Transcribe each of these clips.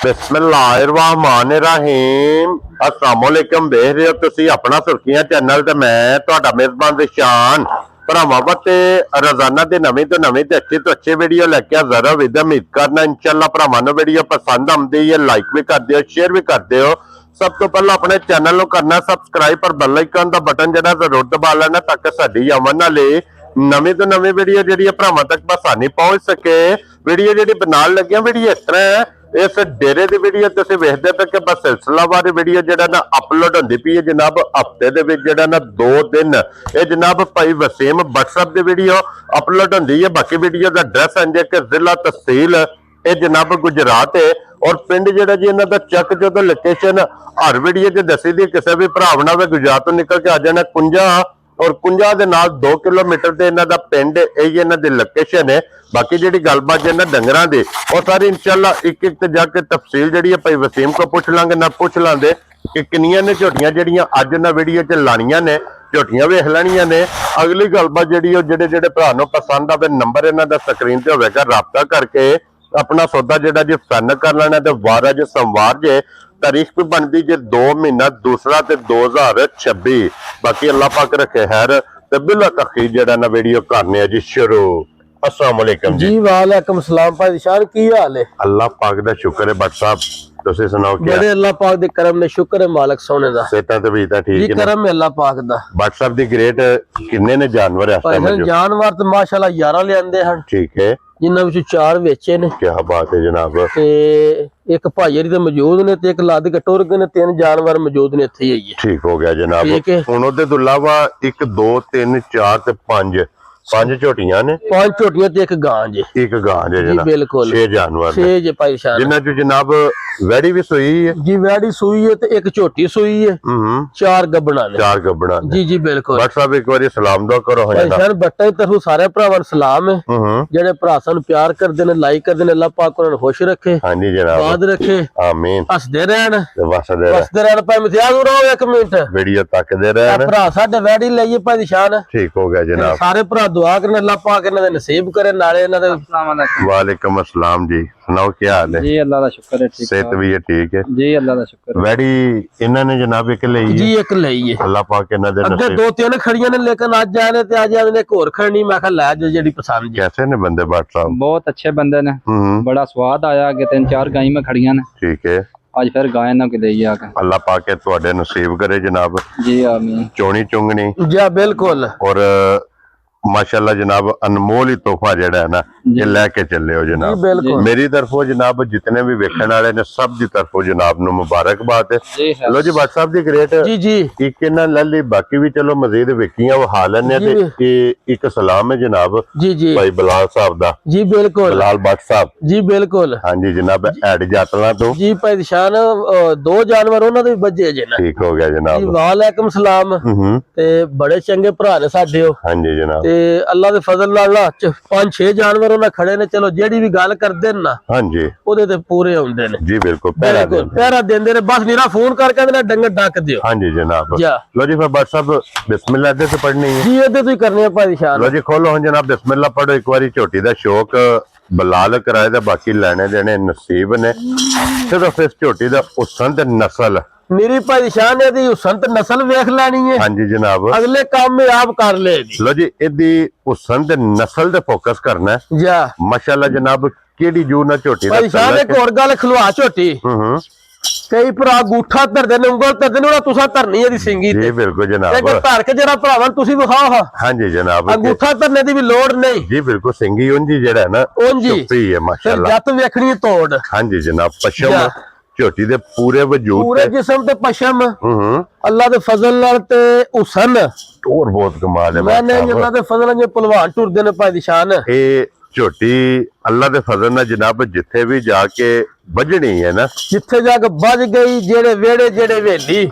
बिस्मिल्लाहिर्रहमानिर्रहीम अस्सलाम वालेकुम। देख रहे हो तुसी अपना सुर्खियां चैनल ते मैं तुहाडा मेजबान दिशान भरावां ते रोजाना दी नवीं तो नवीं ते अच्छी वीडियो लेके हाज़र हो। उम्मीद करना इंशाअल्लाह भरावां नूं वीडियो पसंद आउंदी है, लाइक भी कर दिओ, शेयर भी कर दिओ। सब तो पहले अपने चैनल को करना सबसक्राइब पर बेल आइकन का बटन जरा जरूर दबा लेना ताकि साडी आवन वाली नवीं तो नवीं वीडियो जी भरावां तक आसानी पहुंच सके। वीडियो जी बनाने लगे वीडियो इस तरह है, इस डेरे की वीडियो तुसीं वेखदे पे कि बस सिलसिलावार वीडियो जो ना अपलोड होंदी पई है जनाब। हफ्ते दे विच जो ना 2 दिन ये जनाब भाई वसीम व्हाट्सएप की वीडियो अपलोड होंदी है। बाकी वीडियो का एड्रैस है कि जिला तहसील ये जनाब गुजरात है और पिंड जो जी इन्हों का चक जो लोकेशन हर वीडियो च दसी दी। किसी भी भरा ना गुजरात तो निकल के आ जाना कुंजा और कुंजा के नाल 2 किलोमीटर से इन्हों का पिंड यही इन्हों की लोकेशन है। बाकी जी गलबात जी डंगरां दी और सारी इंशाअल्लाह एक एक जाके तफसील जी भाई वसीम को पूछ लांगे ना पूछ लांगे कि किनियां ने झोटियां जड़ियां अज ना वीडियो च लानियां ने, झोटियां वेख लैनियां ने। अगली गलबात जी जेडे भरा नूं पसंद आवे नंबर इन्हां दा स्क्रीन ते होवेगा, राबता करके अपना सौदा जेड़ा जी फाइनल कर लेना। ते वार अज सोमवार जे, तारीख भी बनती जे 2 महीना दूसरा ते 2026। बाकी अल्लाह पाक रखे खैर ते बिला तखीर जेड़ा ना वीडियो करने जी शुरू। अस्सलाम वालेकुम जी। वालेकुम सलाम भाई शान, की हाल है? अल्लाह पाक दा शुक्र है। बट साहब तुसी सुनाओ क्या? बड़े अल्लाह पाक दे करम ने शुक्र है मालिक सोने दा। सेहतां ते भी ठीक जी है करम है अल्लाह पाक दा। बट साहब दी ग्रेट किन्ने ने जानवर है इस टाइम जो? जानवर तो माशाल्लाह 11 लियांदे हन, ठीक है, जिन्हां विचों 4 वेचे ने। क्या बात है जनाब। ते एक भाईयरी ते मौजूद ने ते एक लाद के टुर गए ने, 3 जानवर मौजूद ने इत्थे ही है। ठीक हो गया जनाब। ठीक है। हुण ओदे तो इलावा 1 2 3 4 ते 5 झोटियां ने, 5 झोटियां ते एक गां जे। एक गां जे जी जनाब। बिल्कुल 6 जानवर 6 जे भाई शान। जिन्हां चों जनाब वैड़ी भी सोई है जी वैड़ी सूई है ते एक झोटी सूई है, 4 गब्बना ने। 4 गब्बना ने। जी जी बिल्कुल। बट साहब एक बार सलाम दो करो भाई शान बट्टा की तरफ सारे भरावां नूं सलाम है। जेडे भरा सानूं प्यार करदे ने, लाइक करदे ने, अल्लाह पाक उन्हां नूं खुश रखे, हां जी जनाब, आबाद रखे, आमीन। हसदे रहन वसदे रहन। भाई इम्तियाज रहो एक मिनट, वीडियो तकदे रहन। भरा साडे वैड़ी लईए भाई शान। ठीक हो गया जनाब। सारे भरा दुआ करन अल्लाह पाक इन्हां दे नसीब करे, नाले इन्हां दे। अस्सलाम वालेकुम। वालेकुम अस्सलाम जी। सुनाओ क्या हाल है? जी अल्लाह दा शुक्र है, ठीक सेहत भी है ठीक है जी, अल्लाह दा शुक्र है। वैड़ी इन्हां ने जनाब एक लई जी है, एक लईए। अल्लाह पाक इन्हां दे अगे नसीब। 2-3 खड़ियां ने, लेकिन अज आए ने ते अज आए ने एक होर खड़नी। मैं कहा लै जो जेडी पसंद। कैसे ने बंदे बट साहब? बहुत अच्छे बंदे ने, बड़ा स्वाद आया। अगे 3-4 गाय में खड़ियां ने, ठीक है। आज फिर गाय ना के ले आके अल्लाह पाक तुहाडे नसीब करे जनाब। जी आमीन। चोनी चुंगनी जी बिल्कुल। और माशाल्लाह जनाब अनमोल ही तोहफा जेड़ा है ना ये लेके चले हो जनाब। बिल्कुल। मेरी तरफों जनाब जितने भी वेखण वाले ने सब दी तरफों जनाब नु मुबारकबाद है। लो जी व्हाट्सएप दी ग्रेट जी जी एक ना लली बाकी भी चलो मजीद वेखियां वो हालन ने ते एक सलाम है जनाब जी जी भाई बिलाल साहब दा। जी बिल्कुल बिलाल भट्ट साहब जी बिल्कुल। हां जी जनाब ऐड जातला तो जी भाई शान 2 जानवर उन्हां दे बजे जे ना। ठीक हो गया जनाब। जी वालेकुम सलाम। ते बड़े चंगे भरा ने साडे हो। हां जी जनाब। ते अल्लाह दे फजल नाल 5-6 जानवर उन्हां खड़े ने। चलो जेडी भी गल करदे ना हां जी ओदे ते पूरे हुंदे ने। जी बिल्कुल पहरा देंदे ने। बस मेरा फोन करके ना डंगर डक दियो। हां जी जनाब। जा लो जी फिर व्हाट्सएप बिस्मिल्लाह दे से पढ़नी है जी एदे तो ही करने भाई शान। लो जी खोलो हुण जनाब बिस्मिल्लाह पढ़ो एक बारी। झोटी दा शौक बलाल कराए दा, बाकी लेने देने नसीब ने। सिर्फ इस झोटी दा हुसन ते नस्ल मेरी भाई शान यदि हुसन ते नस्ल वेख लैनी है। हां जी जनाब। अगले काम में आप कर लेगी। लो जी इदी हुसन ते नस्ल ते फोकस करना है। जा माशाल्लाह जनाब केड़ी जू ना झोटी दा भाई शान एक और गल खलवा झोटी। कई भरा अंगूठा धरदे ने, उंगल धरदे ने, तुसा धरनी है सिंगी जी बिल्कुल जनाब। एक धर के जरा भरावां तुसी विखाओ। हां जी जनाब। अंगूठा धरने दी भी लोड़ नहीं जी बिल्कुल सिंगी उंजी जेड़ा है ना चुप्पी है माशाल्लाह। जत वेखनी तोड़। हां जी जनाब। पशम झोटी दे पूरे वजूद पूरे जिस्म ते पशम अल्लाह दे फजल नाल ते हुसन और बहुत कमाल है। मैंने अल्लाह दे फजल नाल पहलवान टुरदे ने भाई शान। ए झोटी अल्लाह दे फजल नाल जनाब जिथे भी जाके बजनी है ना, जिथे जाके बज गई, जेड़े वेड़े जेड़े वेली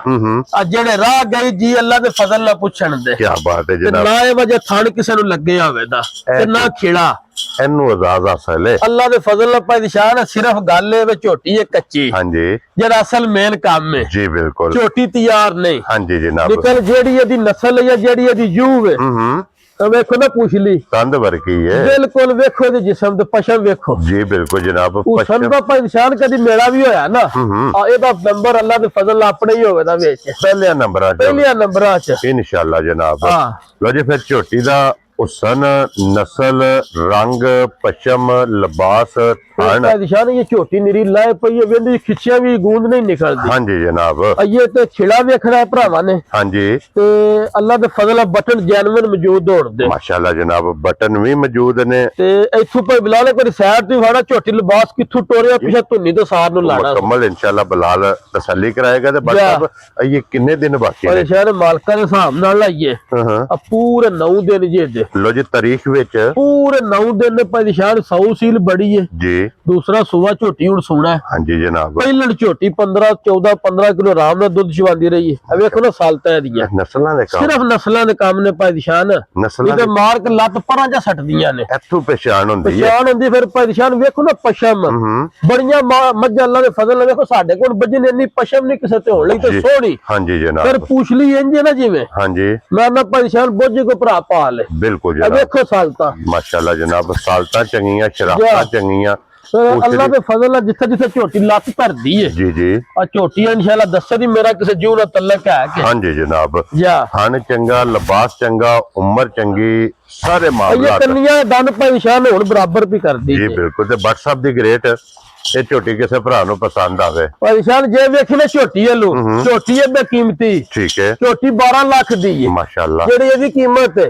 आ जेड़े राह गई जी अल्लाह दे फजल नाल पुछण दे। क्या बात है जनाब। ना ए वजह थण किसे नु लगे होवे दा ते ना खिड़ा एनू आजाद हासिल है अल्लाह दे फजल नाल भाई शान। सिर्फ गल ए वे झोटी है कच्ची। हां जी जेड़ा असल मेन काम है। जी बिल्कुल झोटी तैयार नहीं। हां जी जनाब। लेकिन जेड़ी एदी नस्ल है, जेड़ी एदी जू है ਵੇਖੋ ਨਾ ਪੁੱਛ ਲਈ ਕੰਧ ਵਰਗੀ ਹੈ ਬਿਲਕੁਲ ਵੇਖੋ ਇਹਦੇ ਜਿਸਮ ਤੇ ਪਸ਼ਮ ਵੇਖੋ ਜੀ ਬਿਲਕੁਲ ਜਨਾਬ ਹੁਸਨ ਦਾ ਭਾਈ ਨਿਸ਼ਾਨ ਕਦੀ ਮੇਰਾ ਵੀ ਹੋਇਆ ਨਾ ਆ ਇਹਦਾ ਨੰਬਰ ਅੱਲਾ ਦੇ ਫਜ਼ਲ ਨਾਲ ਆਪਣੇ ਹੀ ਹੋਵੇ ਦਾ ਵਿੱਚ ਪਹਿਲੇ ਨੰਬਰਾਂ ਪਹਿਲੀਆਂ ਨੰਬਰਾਂ 'ਚ ਇਨਸ਼ਾਅੱਲਾ ਜਨਾਬ ਹਾਂ ਲੋ ਜੀ ਫਿਰ ਝੋਟੀ ਦਾ ਹੁਸਨ ਨਸਲ ਰੰਗ ਪਸ਼ਮ ਲਿਬਾਸ ਥਣ ਭਾਈ ਨਿਸ਼ਾਨ ਇਹ ਝੋਟੀ ਨਿਰੀ ਲਾਏ ਪਈ ਹੈ ਵੇਂਦੀ ਖਿੱਚਿਆ ਵੀ ਗੂੰਦ ਨਹੀਂ ਨਿਕਲਦੀ ਹਾਂਜੀ ਜਨਾਬ ਇਹ ਤੇ ਛਿੜਾ ਵੇਖਣਾ ਹੈ ਭਰਾਵਾਂ ਨੇ ਹਾਂਜੀ ਤੇ ਅੱਲਾ ਦੇ ਫਜ਼ਲ ਨਾਲ ਬਟਨ ਜੈਨੂਇਨ ਮੌਜੂਦ ਹੋਣਦੇ ਮਾਸ਼ਾਅੱਲਾ ਜਨਾਬ ਬਟਨ ਵੀ ਮੌਜੂਦ ਨੇ ਤੇ ਇੱਥੋਂ ਭਾਈ ਬਿਲਾਲ ਕੋਈ ਸਾਈਡ ਤੇ ਫਾੜਾ ਝੋਟੀ ਲਿਬਾਸ ਕਿੱਥੋਂ ਟੋਰਿਆ ਪਿਛੇ ਧੁੰਨੀ ਤੋਂ ਸਾਰ ਨੂੰ ਲਾਣਾ ਮੁਕੰਮਲ ਇਨਸ਼ਾਅੱਲਾ ਬਲਾਲ ਤਸੱਲੀ ਕਰਾਏਗਾ ਤੇ ਬਸ ਇਹ ਕਿੰਨੇ ਦਿਨ ਬਾਕੀ ਨੇ ਪਰੇਸ਼ਾਨ ਮਾਲਕਾਂ ਦੇ ਹਿਸਾਬ ਨਾਲ ਲਾਈਏ ਆ ਪੂਰੇ 9 ਦਿਨ ਜੇ ਦੇ ਲੋ ਜੀ ਤਾਰੀਖ ਵਿੱਚ ਪੂਰੇ 9 ਦਿਨ ਨੇ ਪਰੇਸ਼ਾਨ ਸੌ ਸੀਲ ਬੜੀ ਹੈ ਜੀ ਦੂਸਰਾ ਸੂਆ ਝੋਟੀ ਹੁਣ ਸੋਣਾ ਹੈ ਹਾਂਜੀ ਜਨਾਬ ਪਹਿਲਣ ਝੋਟੀ 15 ਕਿਲੋ ਆਰਾਮ ਨਾਲ ਦੁੱਧ ਚਵਾਉਂਦੀ ਰਹੀ ਹੈ ਵੇਖੋ ਨਾ ਸਾਲਤਾਂ ਦੀਆਂ ਨਸਲਾਂ ਦੇ ਕੰਮ ਸਿਰਫ ਨਸਲਾਂ ਦੇ ਕੰਮ ਨੇ ਪਰੇਸ਼ਾਨ ਨਸਲਾਂ ਇਹਦੇ ਮਾਰਕ ਲੱਤ ਪਰਾਂ ਜਾਂ ਸੱਟਦੀਆਂ ਨੇ ਇੱਥੋਂ ਪਛਾਣ ਹੁੰਦੀ ਹੈ ਪਛਾਣ ਹੁੰਦੀ ਫਿਰ ਪਰੇਸ਼ਾਨ ਵੇਖੋ ਨਾ ਪਸ਼ਮ ਬੜੀਆਂ ਮੱਝਾਂ ਅੱਲਾ ਦੇ ਫਜ਼ਲ ਨਾਲ ਵੇਖੋ ਸਾਡੇ ਕੋਲ ਬੱਜੇ ਨੇ ਇੰਨੀ ਪਸ਼ਮ ਨਹੀਂ ਕਿਸੇ ਤੇ ਹੋਣ ਲਈ ਤੇ ਸੋਹਣੀ ਹਾਂਜੀ ਜਨਾਬ ਫਿਰ ਪੁੱਛ ਲਈ ਇੰਜ ਨਾ ਜਿਵੇਂ ਹਾਂਜੀ ਮੈਂ ਨਾ ਪਰੇਸ਼ਾਨ ਬੋਝੇ ਕੋ ਭਰਾ ਪਾ ਲੈ ਬਿਲਕੁਲ ਇਹ ਜਨਾਬ ਵੇਖੋ ਸਾਲਤਾਂ ਮਾਸ਼ਾਅੱਲਾ ਜਨਾਬ ਸਾਲਤਾਂ ਚੰਗੀਆਂ ਸ਼ਰਾਫਤਾਂ ਚੰਗੀਆਂ ਫਿਰ ਅੱਲਾ ਦੇ ਫਜ਼ਲ ਨਾਲ ਜਿੱਥੇ ਜਿੱਥੇ ਝੋਟੀ ਲੱਤ ਧਰਦੀ ਹੈ ਜੀ ਜੀ ਆ ਝੋਟੀ ਇਨਸ਼ਾਅੱਲਾ ਦੱਸੇ ਦੀ ਮੇਰਾ ਕਿਸੇ ਜੀਵ ਨਾਲ ਤਲਕ ਹੈ ਕਿ ਹਾਂਜੀ ਜਨਾਬ ਜਾ ਖਾਣ ਚੰਗਾ ਲਿਬਾਸ ਚੰਗਾ ਉਮਰ ਚੰਗੀ ਸਾਰੇ ਇਹ ਮਾਮਲਾਤ ਕੰਨੀਆਂ ਦੰਦ ਪਰੇਸ਼ਾਨ ਹੋਣ ਬਰਾਬਰ ਵੀ ਕਰਦੀ ਜੀ ਬਿਲਕੁਲ ਤੇ WhatsApp ਦੀ ਗ੍ਰੇਟ ਇਹ ਝੋਟੀ ਕਿਸੇ ਭਰਾ ਨੂੰ ਪਸੰਦ ਆਵੇ ਪਰੇਸ਼ਾਨ ਜੇ ਵੇਖੀ ਨਾ ਝੋਟੀ ਵੱਲੋਂ ਝੋਟੀ ਇਹ ਬੇਕੀਮਤੀ ਠੀਕ ਹੈ ਝੋਟੀ 12 ਲੱਖ ਦੀ ਹੈ ਮਾਸ਼ਾਅੱਲਾ ਜਿਹੜੀ ਇਹਦੀ ਕੀਮਤ ਹੈ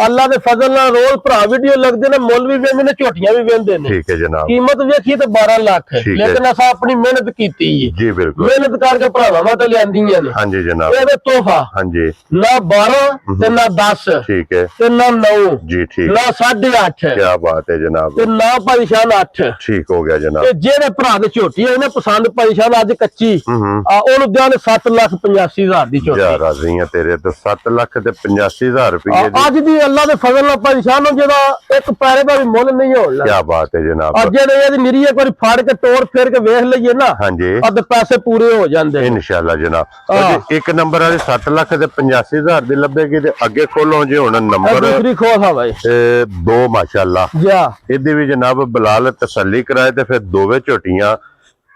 ਅੱਲਾ ਦੇ ਫਜ਼ਲ ਨਾਲ ਰੋਜ਼ ਭਰਾ ਵੀਡੀਓ ਲੱਗਦੇ ਨੇ ਮੁੱਲ ਵੀ ਵੇਂਦੇ ਨੇ ਝੋਟੀਆਂ ਵੀ ਵੇਂਦੇ ਨੇ ਠੀਕ ਹੈ ਜਨਾਬ ਕੀਮਤ ਵੇਖੀ ਤੇ 12 ਲੱਖ ਹੈ ਠੀਕ ਹੈ। ਲੇਕਿਨ ਅਸਾਂ ਆਪਣੀ ਮਿਹਨਤ ਕੀਤੀ ਹੈ ਜੀ ਬਿਲਕੁਲ ਮਿਹਨਤ ਕਰਕੇ ਭਰਾਵਾਂ ਤੋਂ ਲਿਆਂਦੀਆਂ ਨੇ ਹਾਂਜੀ ਜਨਾਬ ਇਹਦੇ ਤੋਹਫਾ ਹਾਂਜੀ ਨਾ 12 ਤੇ ਨਾ 10 ਠੀਕ ਹੈ ਤੇ ਨਾ 9 ਜੀ ਠੀਕ ਨਾ 8.5 ਕੀ ਬਾਤ ਹੈ ਜਨਾਬ ਤੇ ਨਾ ਪਰੇਸ਼ਾਨ 8 ਠੀਕ ਹੋ ਗਿਆ ਜਨਾਬ ਤੇ ਜਿਹੜੇ ਭਰਾ ਦੇ ਝੋਟੀ ਇਹਨੇ ਪਸੰਦ ਪਰੇਸ਼ਾਨ ਅੱਜ ਕੱਚੀ ਆ ਉਹਨੂੰ ਦਿਆਂਗੇ 7,85,000 ਦੀ ਝੋਟੀ ਜਾ ਰਾਜ਼ੀਆਂ ਤੇਰੇ ਤੇ 7 ਲੱਖ ਤੇ 85,000 ਰੁਪਏ ਦੀ ਅੱਜ ਦੀ ਅੱਲਾ ਦੇ ਫਜ਼ਲ ਨਾਲ ਪਰੇਸ਼ਾਨ ਹੋ ਜਿਹੜਾ ਇੱਕ ਪੈਰੇ ਦਾ ਵੀ ਮੁੱਲ ਨਹੀਂ ਹੋਣ ਲੱਗਾ ਕੀ ਬਾਤ ਹੈ ਜਨਾਬ ਅੱਜ ਜਿਹੜੇ ਇਹਦੀ ਨਿਰੀ ਇੱਕ ਵਾਰੀ ਫਾੜ ਕੇ ਤੋੜ ਫੇਰ ਕੇ ਵੇਖ ਲਈਏ ਨਾ ਹਾਂਜੀ ਅੱਧ ਪੈਸੇ ਪੂਰੇ ਹੋ ਜਾਂਦੇ ਨੇ। ਇਨਸ਼ਾਅੱਲਾ ਜਨਾਬ ਜੀ ਇੱਕ ਨੰਬਰ ਵਾਲੀ 7 ਲੱਖ ਤੇ 85,000 ਦੀ ਲੱਭੇਗੀ ਤੇ ਅੱਗੇ ਖੋਲੋ ਜੇ ਹੁਣ ਇਹ ਨੰਬਰ ਦੂਸਰੀ ਖੋਸ ਆ ਬਾਈ ਦੋ ਮਾਸ਼ਾਅੱਲਾ ਜਾ ਇਹਦੇ ਵੀ ਜਨਾਬ ਬਲਾਲ ਤਸੱਲੀ ਕਰਾਏ ਤੇ ਫਿਰ ਦੋਵੇਂ ਝੋਟੀਆਂ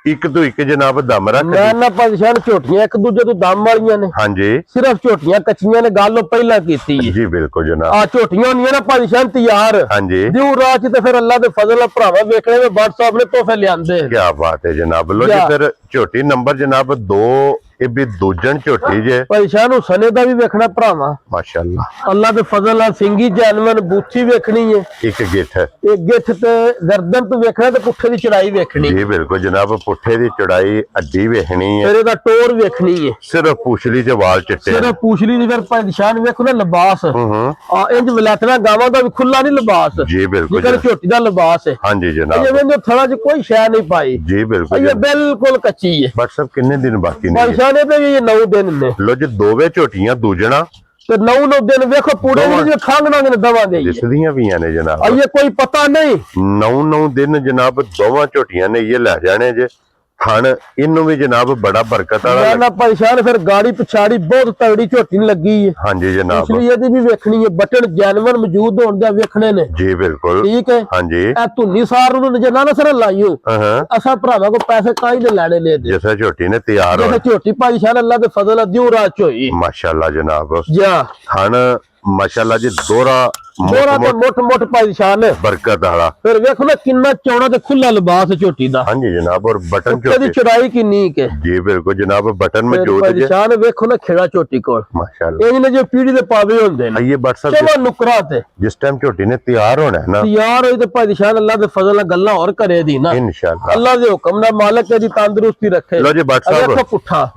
ਇੱਕ ਤੋਂ ਇੱਕ ਜਨਾਬ ਦਮ ਰੱਖ ਮੈਂ ਨਾ ਪਰੇਸ਼ਾਨ ਝੋਟੀਆਂ ਇੱਕ ਦੂਜੇ ਤੋਂ ਦਮ ਵਾਲੀਆਂ ਨੇ ਹਾਂਜੀ ਸਿਰਫ ਝੋਟੀਆਂ ਕੱਚੀਆਂ ਨੇ ਗੱਲ ਉਹ ਪਹਿਲਾਂ ਕੀਤੀ ਹੈ ਜੀ ਬਿਲਕੁਲ ਜਨਾਬ ਆ ਝੋਟੀਆਂ ਹੁੰਦੀਆਂ ਨਾ ਪਰੇਸ਼ਾਨ ਤਿਆਰ ਹਾਂਜੀ ਦਿਉ ਰਾਤ ਤੇ ਫਿਰ ਅੱਲਾ ਦੇ ਫਜ਼ਲ ਨਾਲ ਭਰਾਵਾ ਵੇਖਣੇ ਨੇ WhatsApp ਨੇ ਤੋਹਫੇ ਲਿਆਂਦੇ ਕੀ ਬਾਤ ਹੈ ਜਨਾਬ ਲੋ ਜੀ ਫਿਰ ਝੋਟੀ ਨੰਬਰ ਜਨਾਬ 2 ਇਹ ਵੀ ਦੂਜਣ ਝੋਟੀ ਜੇ ਪਰੇਸ਼ਾਨ ਹੁਸਨੇ ਦਾ ਵੀ ਵੇਖਣਾ ਭਰਾਵਾ ਮਾਸ਼ਾਅੱਲਾ ਅੱਲਾ ਦੇ ਫਜ਼ਲ ਨਾਲ ਸਿੰਗੀ ਜੈਨਵਨ ਬੂਥੀ ਵੇਖਣੀ ਹੈ ਇੱਕ ਗਿੱਠ ਇਹ ਗਿੱਠ ਤੇ ਗਰਦਨ ਤੋਂ ਵੇਖਣਾ ਤੇ ਪੁੱਠੇ ਦੀ ਚੜਾਈ ਵੇਖਣੀ ਜੀ ਬਿਲਕੁਲ ਜਨਾਬ ਪੁੱਠੇ ਦੀ ਚੜਾਈ ਅੱਡੀ ਵੇਖਣੀ ਹੈ ਫਿਰ ਇਹਦਾ ਟੋਰ ਵੇਖਣੀ ਹੈ ਸਿਰਫ ਪੁਛਲੀ ਤੇ ਵਾਲ ਚਿੱਟੇ ਸਿਰਫ ਪੂਛਲੀ ਦੀ ਫਿਰ ਪਰੇਸ਼ਾਨ ਵੇਖੋ ਨਾ ਲਿਬਾਸ ਆ ਇੰਜ ਵਲੈਤਨਾ ਗਾਵਾਂ ਦਾ ਵੀ ਖੁੱਲਾ ਨਹੀਂ ਲਿਬਾਸ ਜੀ ਬਿਲਕੁਲ ਜਿਕਰ ਝੋਟੀ ਦਾ ਲਿਬਾਸ ਹੈ ਹਾਂਜੀ ਜਨਾਬ ਜਿਵੇਂ ਦੇ ਥੜਾ 'ਚ ਕੋਈ ਸ਼ੈ ਨਹੀਂ ਪਾਈ ਜੀ ਬਿਲਕੁਲ ਇਹ ਬਿਲਕੁਲ ਕੱਚੀ ਹੈ WhatsApp ਕਿੰਨੇ ਦਿਨ ਬਾਕੀ ਨੇ ਪਰੇਸ਼ਾਨ ਇਹਦੇ ਵੀ 9 ਦਿਨ ਨੇ ਲੋ ਜੀ ਦੋਵੇਂ ਝੋਟੀਆਂ ਦੂਜਣਾ ਤੇ 9 ਦਿਨ ਵੇਖੋ ਪੂਰੇ ਨਹੀਂ ਖਾਂਗਣਾ ਨੇ ਦਵਾਂਗੇ ਦਿਸਦੀਆਂ ਵੀ ਨੇ ਜਨਾਬ ਇਹ ਕੋਈ ਪਤਾ ਨਹੀਂ 9 ਦਿਨ ਜਨਾਬ ਦੋਵਾਂ ਝੋਟੀਆਂ ਨੇ ਇਹ ਲੈ ਜਾਣੇ ਜੇ ਥਣ ਇਹਨੂੰ ਵੀ ਜਨਾਬ ਬੜਾ ਬਰਕਤ ਵਾਲਾ ਨਾ ਪਰੇਸ਼ਾਨ ਫਿਰ ਗਾੜੀ ਪਿਛਾੜੀ ਬਹੁਤ ਤਗੜੀ ਝੋਟੀ ਲੱਗੀ ਹੈ ਹਾਂਜੀ ਜਨਾਬ ਪਿਛਲੀ ਇਹਦੀ ਵੀ ਵੇਖਣੀ ਹੈ ਬਟਨ ਜਾਨਵਰ ਮੌਜੂਦ ਹੋਣ ਦਾ ਵੇਖਣੇ ਨੇ ਜੀ ਬਿਲਕੁਲ ਠੀਕ ਹੈ ਹਾਂਜੀ ਇਹ ਧੁੰਨੀ ਸਾਰ ਨੂੰ ਨਜ਼ਰ ਨਾ ਸਰ ਲਾਈਓ ਹਾਂ ਅਸਾਂ ਭਰਾਵਾਂ ਕੋ ਪੈਸੇ ਕਾਈ ਦੇ ਲੈਣੇ ਨੇ ਜਿਵੇਂ ਝੋਟੀ ਨੇ ਤਿਆਰ ਹੋ ਜੇ ਝੋਟੀ ਪਰੇਸ਼ਾਨ ਅੱਲਾ ਦੇ ਫਜ਼ਲ ਦਿਉ ਰਾਤ ਹੋਈ ਮਾਸ਼ਾਅੱਲਾ ਜਨਾਬ ਜਾ ਥਣ ਮਾਸ਼ਾਅੱਲਾ ਜੀ ਦੋਹਰਾ ਮੋਰਾ ਤੇ ਮੋਟ ਪਰੇਸ਼ਾਨ ਬਰਕਤ ਵਾਲਾ ਫਿਰ ਵੇਖੋ ਨਾ ਕਿੰਨਾ ਚੌੜਾ ਤੇ ਖੁੱਲਾ ਲਿਬਾਸ ਝੋਟੀ ਦਾ ਹਾਂਜੀ ਜਨਾਬ ਔਰ ਬਟਨ ਇਹਦੀ ਝੋਟੀ ਚੜਾਈ ਕਿੰਨੀ ਹੈ ਜੀ ਬਿਲਕੁਲ ਜਨਾਬ ਬਟਨ ਮੌਜੂਦ ਜੇ ਪਰੇਸ਼ਾਨ ਵੇਖੋ ਨਾ ਖੇੜਾ ਝੋਟੀ ਕੋਲ ਮਾਸ਼ਾਅੱਲਾ ਇਹ ਨੇ ਜੋ ਪੀੜੀ ਦੇ ਪਾਵੇ ਹੁੰਦੇ ਨੇ ਇਹ WhatsApp ਚਵਾ ਨੁਕਰਾ ਤੇ ਜਿਸ ਟਾਈਮ ਝੋਟੀ ਨੇ ਤਿਆਰ ਹੋਣਾ ਹੈ ਨਾ ਯਾਰ ਹੋਈ ਤੇ ਪਰੇਸ਼ਾਨ ਅੱਲਾ ਦੇ ਫਜ਼ਲ ਨਾਲ ਗੱਲਾਂ ਹੋਰ ਕਰੇ ਦੀ ਨਾ ਇਨਸ਼ਾਅੱਲਾ ਅੱਲਾ ਦੇ ਹੁਕਮ ਨਾਲ ਮਾਲਕ ਇਹਦੀ ਤੰਦਰੁਸਤੀ ਰੱਖੇ ਲੋ ਜੀ WhatsApp ਵੇਖੋ ਪੁੱਠਾ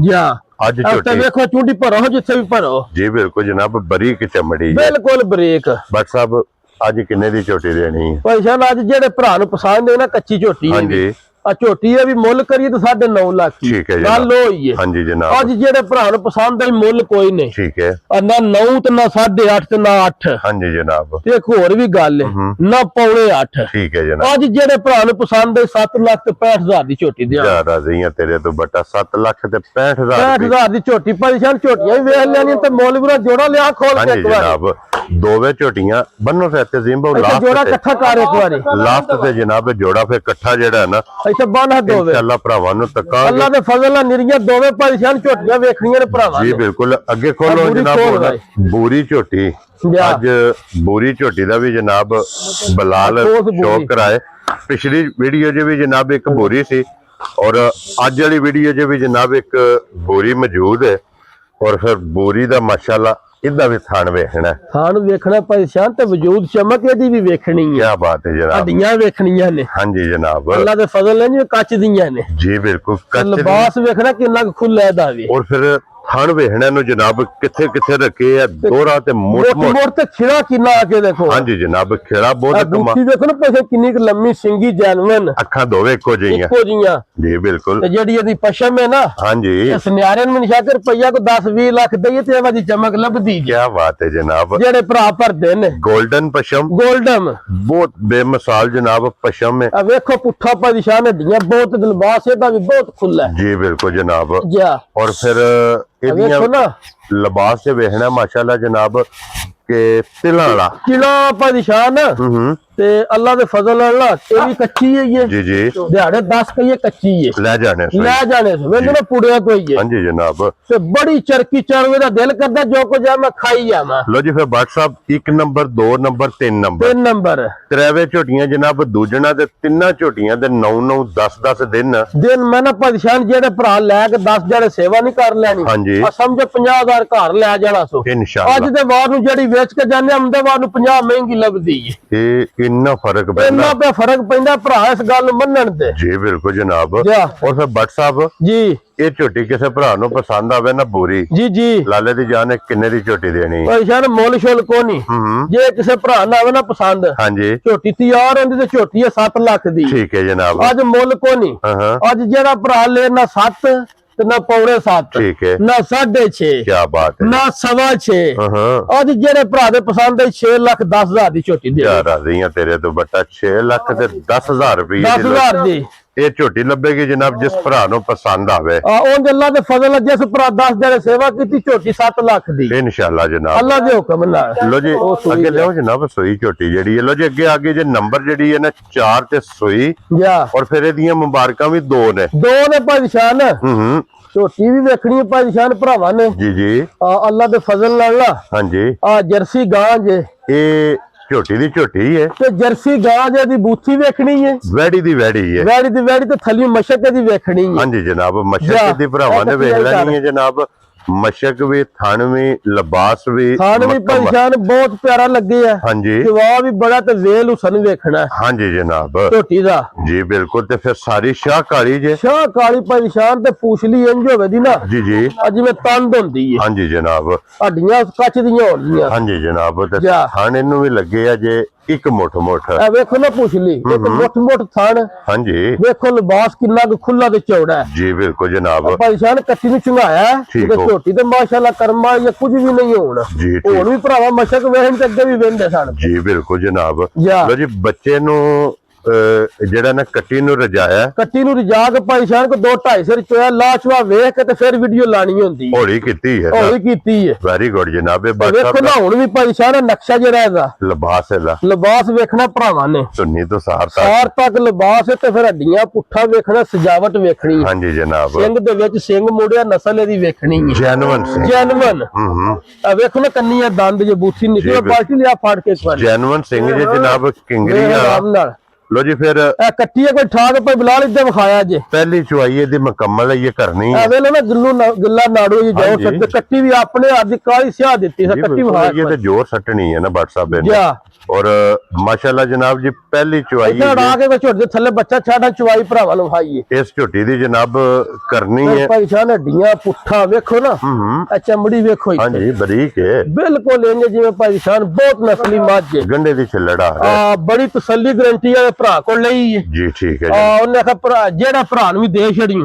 ਜਾ ਅੱਜ ਤੇ ਝੋਟੀ ਵੇਖੋ ਚੁੰਡੀ ਭਰੋ ਜਿੱਥੇ ਵੀ ਭਰੋ ਜੀ ਬਿਲਕੁਲ ਜਨਾਬ ਬਰੀਕ ਚਮੜੀ ਹੈ ਬਿਲਕੁਲ ਬਰੀਕ WhatsApp ਅੱਜ ਕਿੰਨੇ ਦੀ ਝੋਟੀ ਦੇਣੀ ਹੈ ਪਰੇਸ਼ਾਨ ਅੱਜ ਜਿਹੜੇ ਭਰਾ ਨੂੰ ਪਸੰਦ ਹੈ ਨਾ ਕੱਚੀ ਝੋਟੀ ਹੈ ਹਾਂਜੀ ਆ ਝੋਟੀ ਇਹ ਵੀ ਮੁੱਲ ਕਰੀਏ ਤਾਂ 9.5 ਲੱਖ ਦੀ ਠੀਕ ਹੈ ਗੱਲ ਜਨਾਬ ਹੋਈ ਹੈ ਹਾਂਜੀ ਜਨਾਬ ਅੱਜ ਜਿਹੜੇ ਭਰਾ ਨੂੰ ਪਸੰਦ ਹੈ ਮੁੱਲ ਕੋਈ ਨਹੀਂ ਠੀਕ ਹੈ ਨਾ 9 ਤੇ ਨਾ 8.5 ਤੇ ਨਾ 8 ਹਾਂਜੀ ਜਨਾਬ ਤੇ ਇੱਕ ਹੋਰ ਵੀ ਗੱਲ ਹੈ ਨਾ ਪੌਣੇ 8 ਠੀਕ ਹੈ ਜਨਾਬ ਅੱਜ ਜਿਹੜੇ ਭਰਾ ਨੂੰ ਪਸੰਦ ਹੈ 7,65,000 ਦੀ ਝੋਟੀ ਦਿਆਂ ਜ਼ਿਆਦਾ ਜ਼ਈਆਂ ਤੇਰੇ ਤੋਂ ਬਟਾ 7 ਲੱਖ ਤੇ 65,000 65,000 ਦੀ ਝੋਟੀ ਪਰੇਸ਼ਾਨ ਝੋਟੀਆਂ ਵੀ ਵੇਖ ਲੈਣੀਆਂ ਤੇ ਮੁੱਲ ਵੀ ਜੋੜਾ ਲਿਆ ਖੋਲ ਕੇ ਹਾਂਜੀ ਇੱਕ ਵਾਰ ਜਨਾਬ ਦੋਵੇਂ ਝੋਟੀਆਂ ਬੰਨੋ ਫਿਰ ਤਜ਼ੀਮ ਬਹੁ ਇੱਥੇ ਜੋੜਾ ਇਕੱਠਾ ਕਰ ਇੱਕ ਵਾਰੀ ਲਾਸਟ ਤੇ ਜਨਾਬ ਜੋੜਾ ਫਿਰ ਇਕੱਠਾ ਜਿਹੜਾ ਹੈ ਨਾ ਇੱਥੇ ਬੰਨ ਦੋਵੇਂ ਇਨਸ਼ਾਅੱਲਾ ਭਰਾਵਾਂ ਨੂੰ ਤੱਕਾਂਗੇ ਅੱਲਾ ਦੇ ਫਜ਼ਲ ਨਾਲ ਨਿਰੀਆਂ ਦੋਵੇਂ ਭਾਈ ਸ਼ਾਨ ਝੋਟੀਆਂ ਵੇਖਣੀਆਂ ਨੇ ਭਰਾਵਾਂ ਜੀ ਨੇ। ਬਿਲਕੁਲ ਅੱਗੇ ਖੋਲੋ ਬੂਰੀ ਜਨਾਬ ਖੋਲ ਹੁਣ ਭਾਈ। ਬੂਰੀ ਝੋਟੀ ਜਾ। ਅੱਜ ਬੂਰੀ ਝੋਟੀ ਦਾ ਵੀ ਜਨਾਬ ਬਲਾਲ ਅਫਸੋਸ ਬੂਰੀ। ਸ਼ੌਕ ਕਰਾਏ ਪਿਛਲੀ ਵੀਡੀਓ 'ਚ ਵੀ ਜਨਾਬ ਇੱਕ ਬੂਰੀ ਸੀ ਔਰ ਅੱਜ ਵਾਲੀ ਵੀਡੀਓ 'ਚ ਵੀ ਜਨਾਬ ਇੱਕ ਬੂਰੀ ਮੌਜੂਦ ਹੈ ਔਰ ਫਿਰ ਬੂਰੀ ਦਾ ਮਾਸ਼ਾਅੱਲਾ ਇਹਦਾ ਵੀ ਥਾਣ ਵੇਖਣਾ ਥਾਣ ਵੇਖਣਾ ਭਾਈ ਸ਼ਾਨ ਤੇ ਵਜੂਦ ਚਮਕ ਇਹਦੀ ਵੀ ਵੇਖਣੀ ਹੈ ਕੀ ਬਾਤ ਹੈ ਜਨਾਬ ਹੱਡੀਆਂ ਵੇਖਣੀਆਂ ਨੇ ਹਾਂਜੀ ਜਨਾਬ ਅੱਲਾ ਦੇ ਫਜ਼ਲ ਨਾਲ ਜਿਵੇਂ ਕੱਚ ਦੀਆਂ ਨੇ ਜੀ ਬਿਲਕੁਲ ਕੱਚ ਦੀ ਲਿਬਾਸ ਵੇਖਣਾ ਕਿੰਨਾ ਕੁ ਖੁੱਲਾ ਇਹਦਾ ਵੀ ਔਰ ਫਿਰ ਥਣ ਵੇਖਣਾ ਨੂੰ ਜਨਾਬ ਕਿੱਥੇ ਕਿੱਥੇ ਰੱਖੇ ਆ ਦੋਹਰਾ ਤੇ ਮੋਟ ਮੋਟ ਮੋਟ ਤੇ ਖਿੜਾ ਕਿੰਨਾ ਆ ਕੇ ਦੇਖੋ ਹਾਂਜੀ ਜਨਾਬ ਖੇੜਾ ਬਹੁਤ ਕਮਾ ਬੂਥੀ ਦੇਖੋ ਨਾ ਪੈਸੇ ਕਿੰਨੀ ਕੁ ਲੰਮੀ ਸਿੰਗੀ ਜੈਨੂਨ ਅੱਖਾਂ ਦੋਵੇਂ ਇੱਕੋ ਜਿਹੀਆਂ ਇੱਕੋ ਜੀਆਂ ਜੀ ਬਿਲਕੁਲ ਤੇ ਜਿਹੜੀ ਇਹਦੀ ਪਸ਼ਮ ਹੈ ਨਾ ਹਾਂਜੀ ਇਹ ਸੁਨਿਆਰੇ ਨੂੰ ਨਿਸ਼ਾਕ ਰੁਪਈਆ ਕੋ 10-20 ਲੱਖ ਦਈਏ ਤੇ ਇਹਦੀ ਚਮਕ ਲੱਭਦੀ ਕੀ ਬਾਤ ਹੈ ਜਨਾਬ ਜਿਹੜੇ ਭਰਾ ਭਰਦੇ ਨੇ ਗੋਲਡਨ ਪਸ਼ਮ ਗੋਲਡਨ ਬਹੁਤ ਬੇਮਿਸਾਲ ਜਨਾਬ ਪਸ਼ਮ ਹੈ ਆ ਵੇਖੋ ਪੁੱਠਾ ਪਰੇਸ਼ਾਨ ਹੱਡੀਆਂ ਬਹੁਤ ਲਿਬਾਸ ਇਹਦਾ ਵੀ ਬਹੁਤ ਖੁੱਲਾ ਜੀ ਬਿਲਕੁਲ ਜਨਾਬ ਜਾ ਔਰ ਫਿਰ ਇਹਦੀਆਂ ਵੇਖੋ ਨਾ ਲਿਬਾਸ ਤੇ ਵੇਖਣਾ ਮਾਸ਼ਾਅੱਲਾ ਜਨਾਬ ਕਿ ਤਿਲਾਂ ਵਾਲਾ ਕਿਲਾ ਪਰੇਸ਼ਾਨ ਤੇ ਅੱਲਾ ਦੇ ਫਜ਼ਲ ਨਾਲ ਨਾ ਇਹ ਵੀ ਕੱਚੀ ਹੈ ਇਹ ਜੀ ਜੀ ਦਿਹਾੜੇ 10 ਕਈਏ ਕੱਚੀ ਹੈ ਲੈ ਜਾਣੇ ਸਹੀ। ਲੈ ਜਾਣੇ ਸੇ ਵੇਖੋ ਨਾ ਪੁੜਿਆ ਕੋਈ ਹੈ ਹਾਂਜੀ ਜਨਾਬ ਤੇ ਬੜੀ ਚਰਕੀ ਚਰਵੇ ਦਾ ਦਿਲ ਕਰਦਾ ਜੋ ਕੁਝ ਆ ਮੈਂ ਖਾਈ ਜਾਵਾਂ ਲੋ ਜੀ ਫਿਰ WhatsApp 1 number 2 number 3 number 3 number ਤ੍ਰੈਵੇ ਝੋਟੀਆਂ ਜਨਾਬ ਦੂਜਣਾ ਤੇ ਤਿੰਨਾਂ ਝੋਟੀਆਂ ਦੇ 9 10 ਦਿਨ ਦਿਨ ਮੈਂ ਨਾ ਪਰੇਸ਼ਾਨ ਜਿਹੜੇ ਭਰਾ ਲੈ ਕੇ 10 ਜਿਹੜੇ ਸੇਵਾ ਨਹੀਂ ਕਰ ਲੈਣੀ ਹਾਂਜੀ। ਆ ਸਮਝੋ 50000 ਘਰ ਲੈ ਜਾਣਾ ਸੋ ਇਨਸ਼ਾਅੱਲਾ ਅੱਜ ਦੇ ਵਾਰ ਨੂੰ ਜਿਹੜੀ ਵੇਚ ਕੇ ਜਾਂਦੇ ਅਮਦਾਵਾਦ ਨੂੰ 50 ਮਹਿੰਗੀ ਲੱਭਦੀ ਹੈ ਇਹ ਇੰਨਾ ਫਰਕ ਪੈਂਦਾ ਇੰਨਾ ਪਿਆ ਫਰਕ ਪੈਂਦਾ ਭਰਾ ਇਸ ਗੱਲ ਨੂੰ ਮੰਨਣ ਤੇ ਜੀ ਬਿਲਕੁਲ ਜਨਾਬ ਜਾ। ਔਰ ਫਿਰ WhatsApp ਜੀ ਇਹ ਝੋਟੀ ਕਿਸੇ ਭਰਾ ਨੂੰ ਪਸੰਦ ਆਵੇ ਨਾ ਬੂਰੀ ਜੀ ਜੀ ਲਾਲੇ ਦੀ ਜਾਨ ਹੈ ਕਿੰਨੇ ਦੀ ਝੋਟੀ ਦੇਣੀ ਪਰੇਸ਼ਾਨ ਮੁੱਲ ਸ਼ੁੱਲ ਕੋ ਨਹੀਂ ਜੇ ਕਿਸੇ ਭਰਾ ਨਾਲ ਆਵੇ ਨਾ ਪਸੰਦ ਹਾਂਜੀ ਝੋਟੀ ਤਿਆਰ ਹੁੰਦੀ ਤੇ ਝੋਟੀ ਹੈ 7 ਲੱਖ ਦੀ ਠੀਕ ਹੈ ਜਨਾਬ ਅੱਜ ਮੁੱਲ ਕੋ ਨਹੀਂ ਹਾਂ ਅੱਜ ਜਿਹੜਾ ਭਰਾ ਲੈ ਨਾ 7 ਤੇ ਨਾ ਪੌਣੇ 7 ਠੀਕ ਹੈ ਨਾ 6.5 ਕੀ ਬਾਤ ਹੈ ਨਾ 6.5 ਹਾਂ ਅੱਜ ਜਿਹੜੇ ਭਰਾ ਦੇ ਪਸੰਦ ਹੈ 6 ਲੱਖ 10,000 ਦੀ ਝੋਟੀ ਦੇ ਯਾਰ ਰਹੀਆਂ ਤੇਰੇ ਤੋਂ ਬੱਟਾ 6 ਲੱਖ ਤੇ 10,000 ਰੁਪਏ 10,000 ਦੀ ਇਹ ਝੋਟੀ ਲੱਭੇਗੀ ਜਨਾਬ ਜਿਸ ਭਰਾ ਨੂੰ ਪਸੰਦ ਆਵੇ ਉਹ ਅੱਲਾ ਦੇ ਫਜ਼ਲ ਨਾਲ ਜਿਸ ਭਰਾ 10 ਜਿਹੜੇ ਸੇਵਾ ਕੀਤੀ ਝੋਟੀ 7 ਲੱਖ ਦੀ ਇਨਸ਼ਾਅੱਲਾ ਜਨਾਬ ਅੱਲਾ ਦੇ ਹੁਕਮ ਨਾਲ ਲੋ ਜੀ ਉਹ ਸੂਈ ਅੱਗੇ ਲਿਓ ਜਨਾਬ ਸੋਈ ਝੋਟੀ ਜਿਹੜੀ ਹੈ ਲੋ ਜੀ ਅੱਗੇ ਆ ਗਈ ਜੇ ਨੰਬਰ ਜਿਹੜੀ ਹੈ ਨਾ 4 ਤੇ ਸੋਈ ਜਾ ਔਰ ਫਿਰ ਇਹਦੀਆਂ ਮੁਬਾਰਕਾਂ ਵੀ 2 ਨੇ ਦੋ ਨੇ ਪਰੇਸ਼ਾਨ ਹੂੰ ਝੋਟੀ ਵੀ ਵੇਖਣੀ ਹੈ ਪਰੇਸ਼ਾਨ ਭਰਾਵਾਂ ਨੇ ਜੀ ਜੀ ਅੱਲਾ ਦੇ ਫਜ਼ਲ ਨਾਲ ਨਾ ਹਾਂਜੀ ਆ ਜਰਸੀ ਗਾਂ ਜੇ ਇਹ ਝੋਟੀ ਦੀ ਝੋਟੀ ਹੈ ਤੇ ਜਰਸੀ ਗਾਂ ਜੇ ਦੀ ਬੂਥੀ ਵੇਖਣੀ ਹੈ ਵੈੜੀ ਦੀ ਵੈੜੀ ਹੈ ਵੈੜੀ ਦੀ ਵੈੜੀ ਤੇ ਥੱਲੀ ਮਸ਼ਕ ਦੀ ਵੇਖਣੀ ਹੈ ਹਾਂਜੀ ਜਨਾਬ ਜਾ, ਮਸ਼ਕ ਦੀ ਭਰਾਵਾਂ ਨੇ ਇਹ ਵੇਖ ਕੱਟੀ ਲੈਣੀ ਹੈ ਜਨਾਬ ਮਸ਼ਕ ਵੀ ਥਣ ਵੀ ਲਿਬਾਸ ਵੀ ਖਾਣ ਵੀ ਮੱਕਮ। ਪਰੇਸ਼ਾਨ ਬਹੁਤ ਪਿਆਰਾ ਲੱਗੇ ਆ ਹਾਂਜੀ ਜਵਾਬ ਵੀ ਬੜਾ ਤੇ ਵੇਲ ਹੁਸਨ ਵੇਖਣਾ ਹਾਂਜੀ ਜਨਾਬ ਝੋਟੀ ਦਾ ਜੀ ਬਿਲਕੁਲ ਤੇ ਫਿਰ ਸਾਰੀ ਸ਼ਾਹ ਕਾਲੀ ਜੇ ਸ਼ਾਹ ਕਾਲੀ ਪਰੇਸ਼ਾਨ ਤੇ ਪੂਛਲੀ ਇੰਜ ਹੋਵੇ ਦੀ ਨਾ ਜੀ ਜੀ ਆ ਜਿਵੇਂ ਤੰਦ ਹੁੰਦੀ ਹੈ ਹਾਂਜੀ ਜਨਾਬ ਹੱਡੀਆਂ ਕੱਚ ਦੀਆਂ ਹੋਣਗੀਆਂ ਹਾਂਜੀ ਜਨਾਬ ਤੇ ਜਾ। ਥਣ ਇਹਨੂੰ ਵੀ ਲੱਗੇ ਆ ਜੇ ਇੱਕ ਮੁੱਠ ਇਹ ਵੇਖੋ ਨਾ ਪੂਛਲੀ ਇੱਕ ਮੁੱਠ ਮੁੱਠ ਥਣ ਹਾਂਜੀ ਵੇਖੋ ਲਿਬਾਸ ਕਿੰਨਾ ਕੁ ਖੁੱਲਾ ਤੇ ਚੌੜਾ ਹੈ ਜੀ ਬਿਲਕੁਲ ਜਨਾਬ ਪਰੇਸ਼ਾਨ ਕੱਟੀ ਨੂੰ ਚੁੰਗਾਇਆ ਠੀਕ ਤੇ ਹੋ। ਝੋਟੀ ਤੇ ਮਾਸ਼ਾਅੱਲਾ ਕਰਮਾ ਜਾਂ ਕੁਝ ਵੀ ਨਹੀਂ ਹੋਣਾ ਜੀ ਠੀਕ ਹੁਣ ਵੀ ਭਰਾਵਾ ਮਸ਼ਕ ਵੇਖਣ ਤੇ ਅੱਗੇ ਵੀ ਵੇਂਦੇ ਸਨ ਜੀ ਬਿਲਕੁਲ ਜਨਾਬ ਜਾ। ਲੋ ਜੀ ਬੱਚੇ ਨੂੰ ਜਿਹੜਾ ਨਾ ਕੱਟੀ ਨੂੰ ਰਜਾਇਆ ਕੱਟੀ ਨੂੰ ਰਿਜਾ ਕੇ ਪਰੇਸ਼ਾਨ ਕੋ 2-2.5 ਸਿਰ ਚੋਇਆ ਲਾਸ਼ਵਾ ਵੇਖ ਕੇ ਤੇ ਫਿਰ ਵੀਡੀਓ ਲਾਣੀ ਹੁੰਦੀ ਹੈ ਹੌਲੀ ਕੀਤੀ ਹੈ ਹੌਲੀ ਕੀਤੀ ਹੈ ਵੈਰੀ ਗੁੱਡ ਜਨਾਬ ਇਹ ਤੇ ਵੇਖੋ ਨਾ ਹੁਣ ਵੀ ਪਰੇਸ਼ਾਨ ਹੈ ਨਕਸ਼ਾ ਜਿਹੜਾ ਇਹਦਾ ਲਿਬਾਸ ਇਹਦਾ ਲਿਬਾਸ ਵੇਖਣਾ ਭਰਾਵਾਂ ਨੇ ਸੁੰਨੀ ਤੋਂ ਸਾਰ ਤੱਕ ਸਾਰ ਤੱਕ ਲਿਬਾਸ ਹੈ ਤੇ ਫਿਰ ਹੱਡੀਆਂ ਪੁੱਠਾ ਵੇਖਣਾ ਸਜਾਵਟ ਵੇਖਣੀ ਹੈ ਹਾਂਜੀ ਜਨਾਬ ਸਿੰਘ ਦੇ ਵਿੱਚ ਸਿੰਘ ਮੁੜਿਆ ਨਸਲ ਇਹਦੀ ਵੇਖਣੀ ਹੈ ਜੈਨੂਨ ਸਿੰਘ ਜੈਨੂਨ ਆ ਵੇਖੋ ਨਾ ਕੰਨੀਆਂ ਦੰਦ ਜੇ ਬੂਥੀ ਨਿਕਲੇ ਬਿਲਕੁਲ। ਬਾਲਟੀ ਲਿਆ ਫਾੜ ਕੇ ਇੱਕ ਵਾਰ ਜੈਨੂਨ ਸਿੰਘ ਜੀ ਜਨਾਬ ਕਿੰਗਰੀ ਵੇਖ ਆ ਆਰਾਮ ਨਾਲ ਲੋ ਜੀ ਫਿਰ ਇਹ ਕੱਟੀ ਹੈ ਕੋਈ ਠਾਕ ਪਈ ਬਲਾਲ ਇੱਦਾਂ ਵਿਖਾਇਆ ਜੇ ਪਹਿਲੀ ਚੁਆਈ ਇਹਦੀ ਮੁਕੰਮਲ ਹੈ ਇਹ ਕਰਨੀ ਹੈ ਐਵੇਂ ਨਾ ਗਿੱਲਾ ਨਾੜੂ ਜੀ ਜਾਓ ਹਾਂਜੀ। ਸਕਦੇ ਕੱਟੀ ਵੀ ਆਪਣੇ ਹੱਥ ਦੀ ਕਾਲੀ ਸਿਆਹ ਦਿੱਤੀ ਸੀ ਜੀ ਕੱਟੀ ਬਿਲਕੁਲ, ਵਿਖਾਇਆ ਇਹ ਤੇ ਜ਼ੋਰ ਸੱਟਣੀ ਹੈ ਨਾ WhatsApp ਨੇ ਜਾ ਔਰ ਮਾਸ਼ਾਅੱਲਾ ਜਨਾਬ ਜੀ ਪਹਿਲੀ ਚੁਆਈ ਇੱਥੇ ਅੜਾ ਕੇ ਕੋਈ ਝੋਟੇ ਥੱਲੇ ਬੱਚਾ ਛਾੜਾ ਚਵਾਈ ਭਰਾਵਾਂ ਨੂੰ ਖਾਈਏ ਇਸ ਝੋਟੀ ਦੀ ਜਨਾਬ ਕਰਨੀ ਹੈ ਪਰੇਸ਼ਾਨ ਹੱਡੀਆਂ ਪੁੱਠਾ ਵੇਖੋ ਨਾ ਇਹ ਚਮੜੀ ਵੇਖੋ ਇੱਥੇ ਹਾਂਜੀ ਬਰੀਕ ਹੈ ਬਿਲਕੁਲ ਇੰਜ ਜਿਵੇਂ ਪਰੇਸ਼ਾਨ ਬਹੁਤ ਨਸਲੀ ਮੱਝ ਹੈ ਗੰਡੇ ਦੀ ਛਿੱਲੜਾ ਹੈ ਆ ਬੜੀ ਤਸੱਲੀ ਗਰੰਟੀ ਹੈ ਭਰਾ ਕੋਲ ਲਈ ਹੈ ਜੀ ਠੀਕ ਹੈ ਜੀ ਉਹਨੇ ਆਖਿਆ ਭਰਾ ਜਿਹੜਾ ਭਰਾ ਨੂੰ ਵੀ ਦੇ ਛੜੀ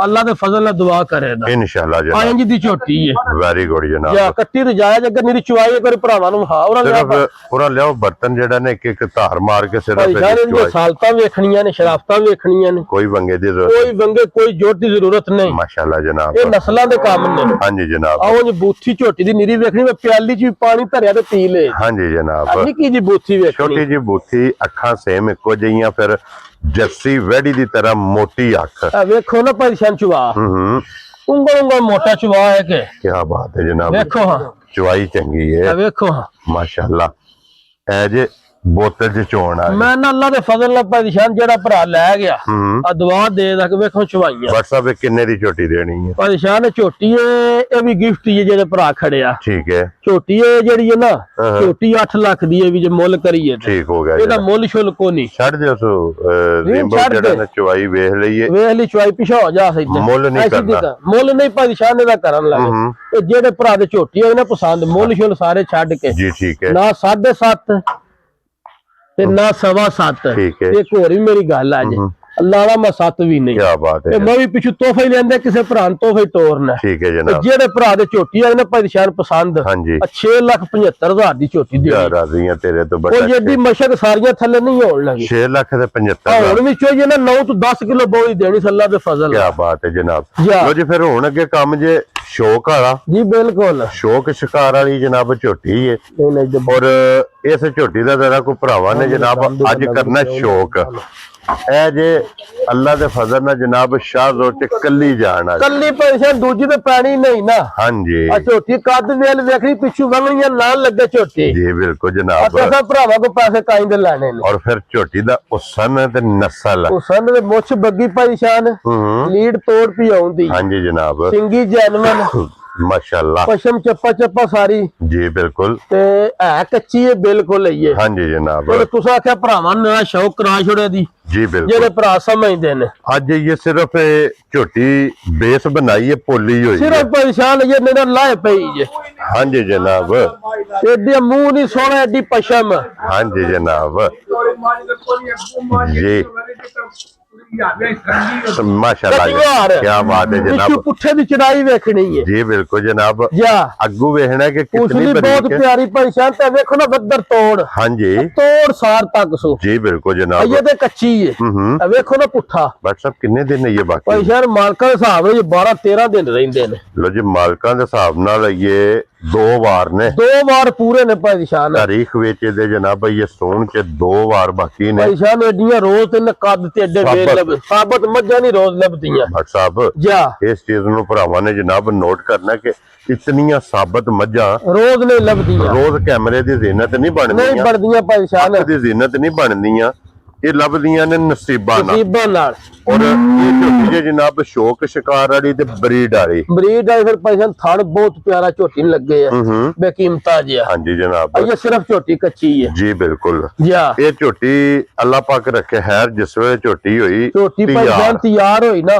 ਅੱਲਾ ਦੇ ਫਜ਼ਲ ਨਾਲ ਦੁਆ ਕਰੇਗਾ ਇਨਸ਼ਾਅੱਲਾ ਜਨਾਬ ਆਇਆਂ ਜੀ ਦੀ ਝੋਟੀ ਹੈ ਵੈਰੀ ਗੁੱਡ ਜਨਾਬ ਜਾਂ ਕੱਟੀ ਤੇ ਜਾਇਆ ਜੇਕਰ ਮੇਰੀ ਚੁਆਈ ਕੋਈ ਭਰਾਵਾਂ ਨੂੰ ਵਿਖਾ ਉਹਨਾਂ ਸਿਰਫ ਉਹਨਾਂ ਲਿਆਓ ਬਰਤਨ ਜਿਹੜਾ ਨੇ ਇੱਕ ਧਾਰ ਮਾਰ ਕੇ ਸਿਰਫ ਇਹਦੀ ਸਾਲਤਾਂ ਵੇਖਣੀਆਂ ਨੇ ਸ਼ਰਾਫਤਾਂ ਵੇਖਣੀਆਂ ਨੇ ਕੋਈ ਵੰਗੇ ਦੀ ਜ਼ਰੂਰਤ ਕੋਈ ਵੰਗੇ ਕੋਈ ਜੋੜ ਦੀ ਜ਼ਰੂਰਤ ਨਹੀਂ ਮਾਸ਼ਾਅੱਲਾ ਜਨਾਬ ਇਹ ਨਸਲਾਂ ਦੇ ਕੰਮ ਨੇ ਹਾਂਜੀ ਜਨਾਬ ਆਓ ਜੀ ਬੂਥੀ ਝੋਟੀ ਦੀ ਨਿਰੀ ਵੇਖਣੀ ਮੈਂ ਪਿਆਲੀ ਚ ਵੀ ਪਾਣੀ ਭਰਿਆ ਤੇ ਪੀ ਲੇ ਹਾਂਜੀ ਜਨਾਬ ਨਿੱਕੀ ਜੀ ਬੂਥੀ ਵੇਖਣੀ ਛੋਟੀ ਜੀ ਬੂਥੀ ਅੱਖਾਂ ਸੇਮ ਇੱਕੋ ਜਿਹੀਆਂ ਫਿਰ ਜੱਸੀ ਵੈੜੀ ਦੀ ਤਰ੍ਹਾਂ ਮੋਟੀ ਅੱਖ ਵੇਖੋ ਨਾ ਪਰੇਸ਼ਾਨ ਚੁਵਾ ਉਂਗਲ ਮੋਟਾ ਚੁਵਾ ਹੈ ਕਿ ਕੀ ਬਾਤ ਹੈ ਜਨਾਬ ਵੇਖੋ ਹਾਂ ਚੁਆਈ ਚੰਗੀ ਹੈ ਵੇਖੋ ਹਾਂ ਮਾਸ਼ਾਅੱਲਾ ਐ ਜੇ ਬੋਤਲ ਚ ਚੋਣ ਆ ਮੈਂ ਨਾ ਅੱਲਾ ਦੇ ਫਜ਼ਲ ਨਾਲ ਪਰੇਸ਼ਾਨ ਜਿਹੜਾ ਭਰਾ ਲੈ ਗਿਆ ਆ ਦੁਆ ਦੇ ਦਾ ਵੇਖੋ ਚੁਵਾਈਆਂ WhatsApp ਕਿੰਨੇ ਦੀ ਝੋਟੀ ਦੇਣੀ ਹੈ ਪਰੇਸ਼ਾਨ ਝੋਟੀ ਇਹ ਵੀ ਗਿਫਟ ਹੀ ਹੈ ਜਿਹੜੇ ਭਰਾ ਖੜਿਆ ਠੀਕ ਹੈ ਝੋਟੀ ਇਹ ਜਿਹੜੀ ਹੈ ਨਾ ਝੋਟੀ 8 ਲੱਖ ਦੀ ਹੈ ਵੀ ਜੇ ਮੁੱਲ ਕਰੀਏ ਠੀਕ ਹੋ ਗਿਆ ਇਹਦਾ ਮੁੱਲ ਸ਼ੁਲ ਕੋ ਨਹੀਂ ਛੱਡ ਦਿਓ ਸੋ ਰਿੰਬੋ ਜਿਹੜਾ ਨਾ ਚੁਆਈ ਵੇਖ ਲਈਏ ਵੇਖ ਲਈ ਚੁਆਈ ਪਿਛਾ ਹੋ ਜਾ ਸਿੱਧਾ ਮੁੱਲ ਨਹੀਂ ਕਰਨਾ ਮੁੱਲ ਨਹੀਂ ਪਰੇਸ਼ਾਨ ਇਹਦਾ ਕਰਨ ਲੱਗੇ ਇਹ ਜਿਹੜੇ ਭਰਾ ਦੇ ਝੋਟੀ ਹੈ ਨਾ ਪਸੰਦ ਮੁੱਲ ਸ਼ੁਲ ਸਾਰੇ ਛੱਡ ਕੇ ਜੀ ਠੀਕ ਹੈ ਨਾ 7.5 ਤੇ ਨਾ 7.5 ਠੀਕ ਹੈ ਇੱਕ ਹੋਰ ਵੀ ਮੇਰੀ ਗੱਲ ਆ ਜੇ ਅੱਲਾ ਦਾ ਮੈਂ 7 ਵੀ ਨਹੀਂ ਕੀ ਬਾਤ ਹੈ ਮੈਂ ਵੀ ਪਿੱਛੋਂ ਤੋਹਫਾ ਹੀ ਲੈਂਦਾ ਕਿਸੇ ਭਰਾ ਨੂੰ ਤੋਹਫਾ ਹੀ ਤੋਰਨਾ ਠੀਕ ਹੈ ਜਨਾਬ ਜਿਹੜੇ ਭਰਾ ਦੇ ਝੋਟੀ ਆ ਨਾ ਪਰੇਸ਼ਾਨ ਪਸੰਦ ਹਾਂਜੀ 6,75,000 ਦੀ ਝੋਟੀ ਦੀ ਯਾਰ ਰਾਜ਼ੀਆਂ ਤੇਰੇ ਤੋਂ ਬੜਾ ਉਹ ਜਿਹੜੀ ਮਸ਼ਕ ਸਾਰੀਆਂ ਥੱਲੇ ਨਹੀਂ ਹੋਣ ਲੱਗੀ 6 ਲੱਖ ਤੇ 75 ਹੁਣ ਵਿੱਚੋਂ ਜੇ ਨਾ 9 ਤੋਂ 10 ਕਿਲੋ ਬੋਲੀ ਦੇਣੀ ਸੱਲਾ ਦੇ ਫਜ਼ਲ ਕੀ ਬਾਤ ਹੈ ਜਨਾਬ ਲੋ ਜੀ ਫਿਰ ਹੁਣ ਅੱਗੇ ਕੰਮ ਜੇ ਸ਼ੌਕ ਵਾਲਾ ਜੀ ਬਿਲਕੁਲ ਸ਼ੌਕ ਸ਼ਿਕਾਰ ਵਾਲੀ ਜਨਾਬ ਝੋਟੀ ਹੈ ਔਰ ਇਸ ਝੋਟੀ ਦਾ ਜ਼ਰਾ ਕੋਈ ਭਰਾਵਾਂ ਨੇ ਜਨਾਬ ਅੱਜ ਕਰਨਾ ਸ਼ੌਕ ਇਹ ਜੇ ਅੱਲਾ ਦੇ ਫਜ਼ਲ ਨਾਲ ਜਨਾਬ ਸ਼ਾਹ ਜ਼ੋਰ ਚ ਕੱਲੀ ਜਾਣ ਆ ਕੱਲੀ ਪਰੇਸ਼ਾਨ ਦੂਜੀ ਤੇ ਪੈਣੀ ਨਹੀਂ ਨਾ ਹਾਂਜੀ ਆ ਝੋਟੀ ਕੱਦ ਵੇਲ ਵੇਖਣੀ ਪਿੱਛੂ ਗੰਗਲੀਆਂ ਨਾਲ ਲੱਗੇ ਝੋਟੀ ਜੀ ਬਿਲਕੁਲ ਜਨਾਬ ਅਸਾਂ ਭਰਾਵਾਂ ਕੋ ਪੈਸੇ ਕਾਇਂ ਦੇ ਲੈਣੇ ਨੇ ਔਰ ਫਿਰ ਝੋਟੀ ਦਾ ਉਸਨ ਤੇ ਨਸਲ ਉਸਨ ਦੇ ਮੁੱਛ ਬੱਗੀ ਪਰੇਸ਼ਾਨ ਲੀਡ ਤੋੜ ਪੀ ਆਉਂਦੀ ਹਾਂਜੀ ਜਨਾਬ ਸਿੰਗੀ ਜੈਨਵਨ ਮਾਸ਼ਾਅੱਲਾ ਪਸ਼ਮ ਚੱਪਾ ਸਾਰੀ ਜੀ ਬਿਲਕੁਲ ਤੇ ਹੈ ਕੱਚੀ ਹੈ ਬਿਲਕੁਲ ਲਈਏ ਹਾਂਜੀ ਜਨਾਬ ਤੇ ਤੁਸੀਂ ਆਖਿਆ ਭਰਾਵਾਂ ਨੇ ਸ਼ੌਕ ਕਰਾ ਛੋੜਿਆ ਦੀ ਜੀ ਬਿਲਕੁਲ ਜਿਹੜੇ ਭਰਾ ਸਮਝਦੇ ਨੇ ਅੱਜ ਇਹ ਸਿਰਫ ਝੋਟੀ ਬੇਸ ਬਣਾਈ ਹੈ ਪੋਲੀ ਹੋਈ ਸਿਰਫ ਪਰੇਸ਼ਾਨ ਇਹ ਮੇਰੇ ਲਾਏ ਪਈ ਜੇ ਹਾਂਜੀ ਜਨਾਬ ਐਡੀ ਮੂੰਹ ਨਹੀਂ ਸੋਹਣਾ ਐਡੀ ਪਸ਼ਮ ਹਾਂਜੀ ਜਨਾਬ ਜੀ ਮਾਸ਼ਾਅੱਲਾ ਕੀ ਬਾਤ ਹੈ ਜਨਾਬ ਪੁੱਠੇ ਦੀ ਚੜਾਈ ਵੇਖਣੀ ਹੈ ਜੀ ਬਿਲਕੁਲ ਜਨਾਬ ਜਾ ਅੱਗੂ ਵੇਖਣਾ ਕਿ ਕਿਤਨੀ ਉਸਦੀ ਬਹੁਤ ਪਿਆਰੀ ਪਰੇਸ਼ਾਨ ਤੇ ਵੇਖੋ ਨਾ ਬੱਦਰ ਤੋੜ ਹਾਂਜੀ ਤੋੜ ਸਾਰ ਤੱਕ ਸੋ ਜੀ ਬਿਲਕੁਲ ਜਨਾਬ ਇਹ ਤੇ ਕੱਚੀ ਹੈ ਵੇਖੋ ਨਾ ਪੁੱਠਾ WhatsApp ਕਿੰਨੇ ਦਿਨ ਹੈ ਇਹ ਬਾਕੀ ਪਰੇਸ਼ਾਨ ਮਾਲਕਾਂ ਦੇ ਹਿਸਾਬ ਨਾਲ 12-13 ਦਿਨ ਰਹਿੰਦੇ ਨੇ ਲੋ ਜੀ ਮਾਲਕਾਂ ਦੇ ਹਿਸਾਬ ਨਾਲ ਇਹ 2 ਵਾਰ ਨੇ 2 ਵਾਰ ਪੂਰੇ ਨੇ ਪਰੇਸ਼ਾਨ ਤਾਰੀਖ ਵਿੱਚ ਇਹਦੇ ਜਨਾਬ ਇਹ ਸੋਣ ਚ 2 ਵਾਰ ਬਾਕੀ ਨੇ ਪਰੇਸ਼ਾਨ ਐਡੀਆਂ ਰੋਜ਼ ਤੇ ਕੱਦ ਤੇ ਐਡੇ ਵੇਲ ਲੱਭ ਸਾਬਤ ਮੱਝਾਂ ਨਹੀਂ ਰੋਜ਼ ਲੱਭਦੀਆਂ WhatsApp ਜਾ ਇਸ ਚੀਜ਼ ਨੂੰ ਭਰਾਵਾਂ ਨੇ ਜਨਾਬ ਨੋਟ ਕਰਨਾ ਕਿ ਇਤਨੀਆਂ ਸਾਬਤ ਮੱਝਾਂ ਰੋਜ਼ ਨਹੀਂ ਲੱਭਦੀਆਂ ਰੋਜ਼ ਕੈਮਰੇ ਦੀ ਜ਼ਿੰਨਤ ਨਹੀਂ ਬਣਦੀਆਂ ਨਹੀਂ ਬਣਦੀਆਂ ਪਰੇਸ਼ਾਨ ਦੀ ਜ਼ਿੰਨਤ ਨਹੀਂ ਬਣਦੀਆਂ ਇਹ ਲੱਭਦੀਆਂ ਨੇ ਨਸੀਬਾਂ ਨਾਲ ਔਰ ਇਹ ਝੋਟੀ ਜੇ ਜਨਾਬ ਸ਼ੌਕ ਸ਼ਿਕਾਰ ਵਾਲੀ ਤੇ ਬਰੀਡ ਵਾਲੀ ਆ ਫਿਰ ਪੈਸਾ ਥੜ ਬਹੁਤ ਪਿਆਰਾ ਝੋਟੀ ਨੂੰ ਲੱਗੇ ਆ ਬੇਕੀਮਤਾ ਜਿਹਾ ਹਾਂਜੀ ਜਨਾਬ ਇਹ ਸਿਰਫ ਝੋਟੀ ਕੱਚੀ ਹੈ ਜੀ ਬਿਲਕੁਲ ਜਾ ਇਹ ਝੋਟੀ ਅੱਲਾਹ ਪਾਕ ਰੱਖੇ ਖੈਰ ਜਿਸ ਵੇਲੇ ਝੋਟੀ ਹੋਈ ਝੋਟੀ ਪੈਸਾ ਤਿਆਰ ਹੋਈ ਨਾ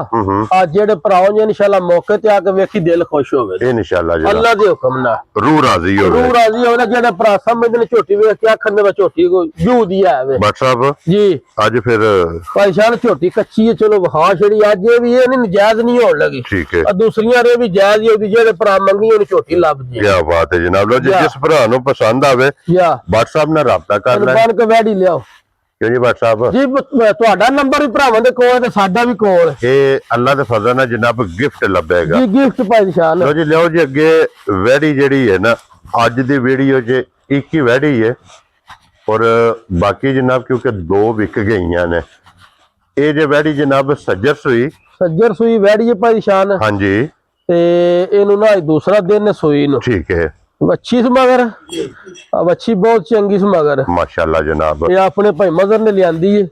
ਆ ਜਿਹੜੇ ਭਰਾਵਾਂ ਨੇ ਇਨਸ਼ਾਅੱਲਾ ਮੌਕੇ ਤੇ ਆ ਕੇ ਵੇਖੀ ਦਿਲ ਖੁਸ਼ ਹੋਵੇ ਇਹ ਇਨਸ਼ਾਅੱਲਾ ਜੀ ਅੱਲਾ ਦੇ ਹੁਕਮ ਨਾਲ ਰੂਹ ਰਾਜ਼ੀ ਹੋਵੇ ਰੂਹ ਰਾਜ਼ੀ ਹੋਵੇ ਜਿਹੜੇ ਭਰਾ ਸਮਝਦੇ ਨੇ ਝੋਟੀ ਵੇਖ ਕੇ ਆਖਣ ਦੇ ਝੋਟੀ ਕੋ ਜੂ ਦੀ ਆਵੇ WhatsApp ਜੀ ਅੱਜ ਫਿਰ ਪਰੇਸ਼ਾਨ ਝੋਟੀ ਕੱਚੀ ਹੈ ਚਲੋ ਵਿਖਾ ਛੜੀ ਅੱਜ ਇਹ ਵੀ ਇਹ ਨਹੀਂ ਨਜਾਇਜ਼ ਨਹੀਂ ਹੋਣ ਲੱਗੀ ਠੀਕ ਹੈ ਦੂਸਰੀਆਂ ਰੇ ਵੀ ਜਾਇਜ਼ ਹੀ ਉਹਦੀ ਜਿਹੜੇ ਭਰਾ ਮੰਗੀ ਉਹਨੂੰ ਝੋਟੀ ਲੱਭ ਜੀ ਕੀ ਬਾਤ ਹੈ ਜਨਾਬ ਲੋ ਜਿਸ ਭਰਾ ਨੂੰ ਪਸੰਦ ਆਵੇ ਯਾ WhatsApp ਨਾਲ ਰਾਬਤਾ ਕਰ ਲੈ ਬਣ ਕੇ ਵੈੜੀ ਲਿਆਓ ਕਿਉਂ ਜੀ WhatsApp ਜੀ ਤੁਹਾਡਾ ਨੰਬਰ ਵੀ ਭਰਾਵਾਂ ਦੇ ਕੋਲ ਤੇ ਸਾਡਾ ਵੀ ਕੋਲ ਇਹ ਅੱਲਾ ਦੇ ਫਜ਼ਲ ਨਾਲ ਜਨਾਬ ਗਿਫਟ ਲੱਭੇਗਾ ਜੀ ਗਿਫਟ ਪਰੇਸ਼ਾਨ ਲੋ ਜੀ ਲਿਓ ਜੀ ਅੱਗੇ ਵੈੜੀ ਜਿਹੜੀ ਹੈ ਨਾ ਅੱਜ ਦੀ ਵੀਡੀਓ 'ਚ ਇੱਕ ਹੀ ਵੈੜੀ ਹੈ ਔਰ ਬਾਕੀ ਜਨਾਬ ਕਿਉਂਕਿ 2 ਵਿਕ ਗਈਆਂ ਨੇ ਇਹ ਜੇ ਵੈੜੀ ਜਨਾਬ ਸੱਜਰ ਸੂਈ ਵੈੜੀ ਪਰੇਸ਼ਾਨ ਹਾਂਜੀ ਤੇ ਇਹਨੂੰ ਨਾ ਦੂਸਰਾ ਦਿਨ ਨੇ ਸੂਈ ਨੂੰ ਠੀਕ ਹੈ ਵੱਛੀ ਸਮਗਰ ਵੱਛੀ ਬਹੁਤ ਚੰਗੀ ਸਮਗਰ ਮਾਸ਼ਾਅੱਲਾ ਜਨਾਬ ਇਹ ਆਪਣੇ ਭਾਈ ਮਜ਼ਰ ਨੇ ਲਿਆਂਦੀ ਹੈ